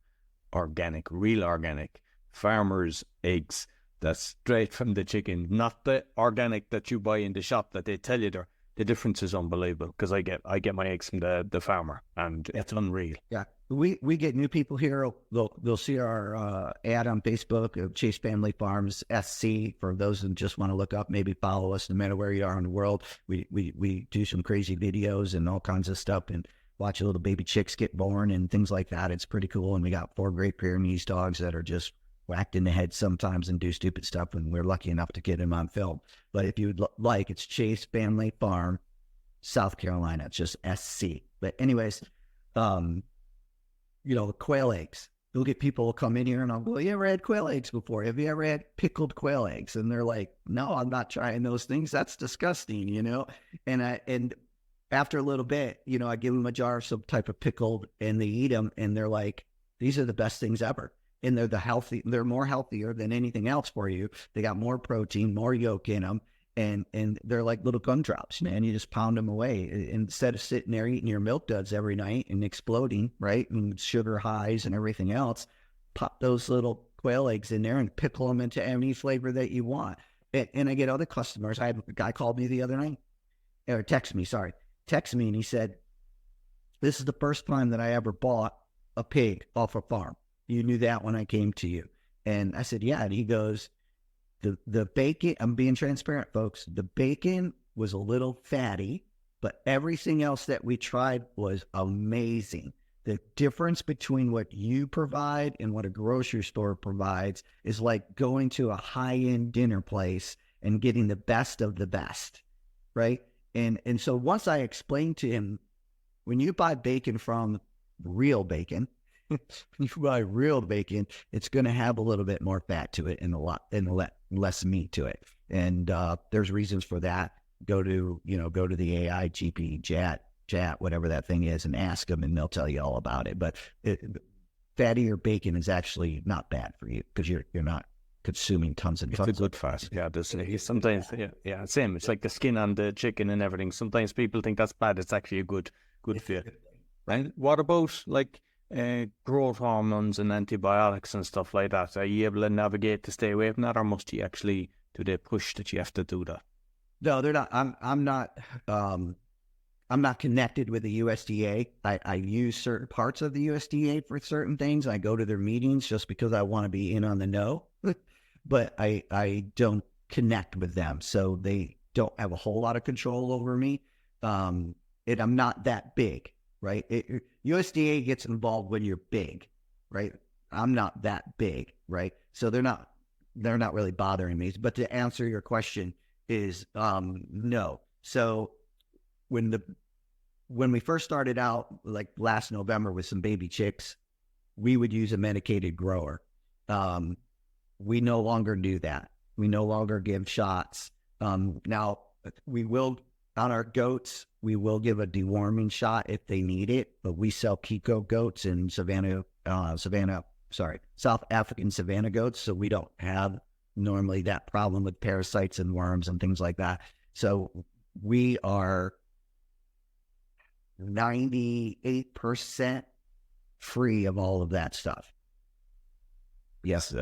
A: organic, real organic, farmers' eggs, that's straight from the chicken, not the organic that you buy in the shop that they tell you there. The difference is unbelievable, because I get my eggs from the farmer, and it's unreal.
B: Yeah, we get new people here. They'll see our ad on Facebook of Chase Family Farms SC. For those who just want to look up, maybe follow us no matter where you are in the world. We do some crazy videos and all kinds of stuff, and watch little baby chicks get born and things like that. It's pretty cool. And we got 4 Great Pyrenees dogs that are just whacked in the head sometimes and do stupid stuff, and we're lucky enough to get them on film. But if you'd like, it's Chase Family Farm, South Carolina. It's just SC. But anyways, quail eggs. You'll get people will come in here and I'll go, you ever had quail eggs before? Have you ever had pickled quail eggs? And they're like, no, I'm not trying those things. That's disgusting, And after a little bit, I give them a jar of some type of pickled, and they eat them, and they're like, these are the best things ever. And they're more healthier than anything else for you. They got more protein, more yolk in them, and they're like little gumdrops, man. You just pound them away instead of sitting there eating your milk duds every night and exploding, right? And sugar highs and everything else. Pop those little quail eggs in there and pickle them into any flavor that you want. And I get other customers. I had a guy called me the other night, or text me, and he said, this is the first time that I ever bought a pig off a farm. You knew that when I came to you. And I said, yeah. And he goes, the bacon, I'm being transparent, folks. The bacon was a little fatty, but everything else that we tried was amazing. The difference between what you provide and what a grocery store provides is like going to a high-end dinner place and getting the best of the best, right? And so once I explained to him, when you buy bacon from real bacon, when you buy real bacon, it's going to have a little bit more fat to it and less meat to it. And there's reasons for that. Go to the AI, GP, chat, whatever that thing is, and ask them, and they'll tell you all about it. But fattier bacon is actually not bad for you because you're not consuming tons and tons.
A: It's a good fat. Yeah, sometimes, yeah, same. It's like the skin on the chicken and everything. Sometimes people think that's bad. It's actually a good fit. Right? What about like growth hormones and antibiotics and stuff like that? Are you able to navigate to stay away from that, or must you actually do they push that you have to do that?
B: No, they're not. I'm not connected with the USDA. I use certain parts of the USDA for certain things. I go to their meetings just because I want to be in on the know, but I don't connect with them. So they don't have a whole lot of control over me. I'm not that big, right? USDA gets involved when you're big, right? I'm not that big, right? So they're not really bothering me. But to answer your question is no. So when we first started out, like last November with some baby chicks, we would use a medicated grower. We no longer do that. We no longer give shots. Now we will, on our goats, we will give a deworming shot if they need it, but we sell Kiko goats and South African Savannah goats. So we don't have normally that problem with parasites and worms and things like that. So we are 98% free of all of that stuff.
A: Yes.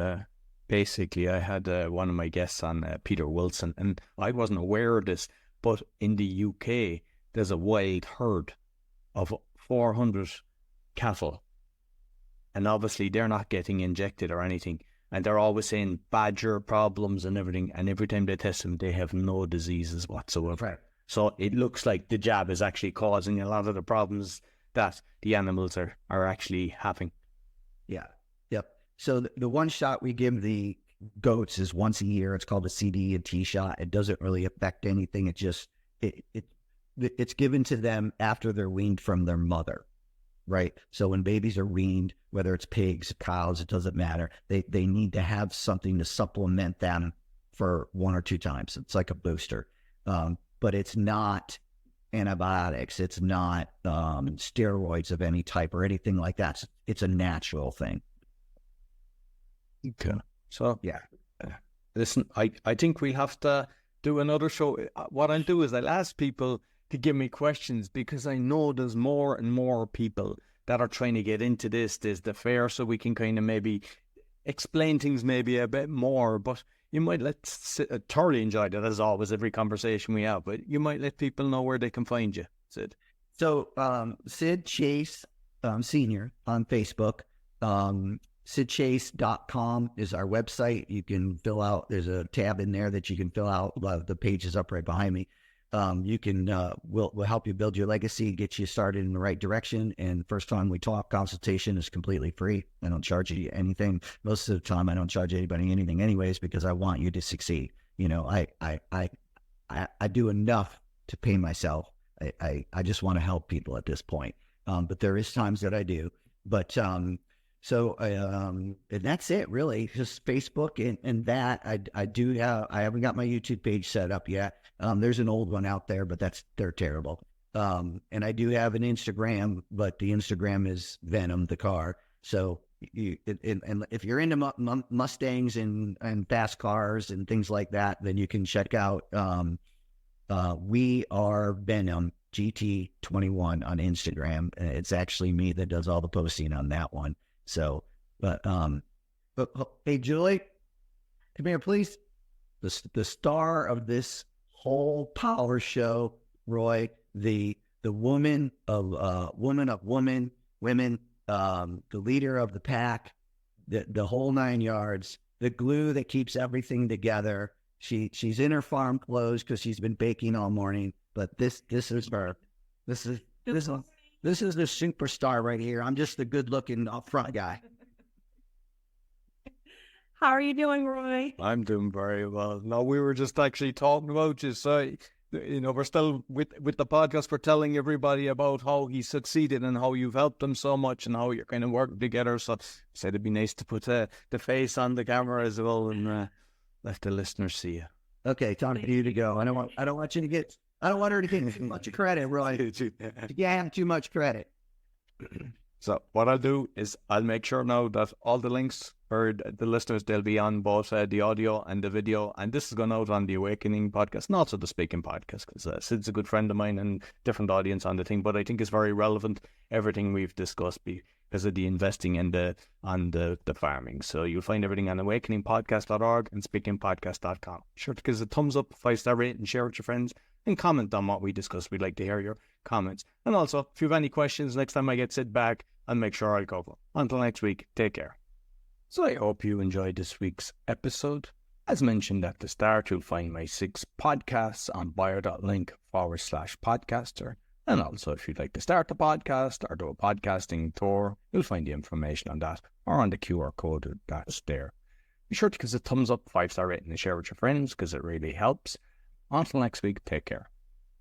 A: Basically, I had one of my guests on, Peter Wilson, and I wasn't aware of this, but in the UK, there's a wild herd of 400 cattle. And obviously, they're not getting injected or anything. And they're always saying badger problems and everything. And every time they test them, they have no diseases whatsoever.
B: Right.
A: So it looks like the jab is actually causing a lot of the problems that the animals are actually having.
B: Yeah. Yep. So the one shot we give the goats is once a year. It's called a CD&T shot. It doesn't really affect anything. It just, it's given to them after they're weaned from their mother. Right. So when babies are weaned, whether it's pigs, cows, it doesn't matter. They need to have something to supplement them for 1 or 2 times. It's like a booster. But it's not antibiotics. It's not steroids of any type or anything like that. It's a natural thing.
A: Okay. So,
B: yeah.
A: Listen, I think we'll have to do another show. What I'll do is I'll ask people to give me questions, because I know there's more and more people that are trying to get into this. There's the fair, so we can kind of maybe explain things maybe a bit more, but you might thoroughly enjoyed it, as always, every conversation we have, but you might let people know where they can find you, Syd.
B: So, Syd Chase Senior on Facebook. SydChase.com is our website. You can fill out, there's a tab in there that you can fill out. The page is up right behind me. You can, we'll help you build your legacy, get you started in the right direction. And the first time we talk, consultation is completely free. I don't charge you anything. Most of the time, I don't charge anybody anything anyways, because I want you to succeed. You know, I do enough to pay myself. I just want to help people at this point. But there is times that I do, but, and that's it really, just Facebook and that I haven't got my YouTube page set up yet. There's an old one out there, but they're terrible. And I do have an Instagram, but the Instagram is Venom the car. So and if you're into Mustangs and fast cars and things like that, then you can check out, We Are Venom GT21 on Instagram. It's actually me that does all the posting on that one. So, but hey, Julie, come here, please. The star of this whole power show, Roy, the woman of women, the leader of the pack, the whole 9 yards, the glue that keeps everything together. She's in her farm clothes because she's been baking all morning. But this is her. This is the superstar right here. I'm just the good-looking up front guy.
C: How are you doing, Roy?
A: I'm doing very well. No, we were just actually talking about you. So we're still with the podcast. We're telling everybody about how he succeeded and how you've helped him so much and how you're kind of working together. So I said it'd be nice to put the face on the camera as well and let the listeners see you.
B: Okay, time for you to go. I don't want her to get too much credit, Roy. Yeah, too much credit.
A: So what I'll do is I'll make sure now that all the links for the listeners, they'll be on both the audio and the video. And this is going out on the Awakening podcast and also the Speaking podcast, because Syd's a good friend of mine and different audience on the thing. But I think it's very relevant, everything we've discussed, because of the investing and on the farming. So you'll find everything on awakeningpodcast.org and speakingpodcast.com. Sure to give us a thumbs up, 5-star rate, and share with your friends. And comment on what we discussed. We'd like to hear your comments. And also, if you have any questions, next time I get Syd back, I'll make sure I'll cover. Until next week, take care. So I hope you enjoyed this week's episode. As mentioned at the start, you'll find my 6 podcasts on bio.link/podcaster. And also, if you'd like to start a podcast or do a podcasting tour, you'll find the information on that or on the QR code that's there. Be sure to give us a thumbs up, 5-star rating, and share with your friends, because it really helps. Until next week, take care.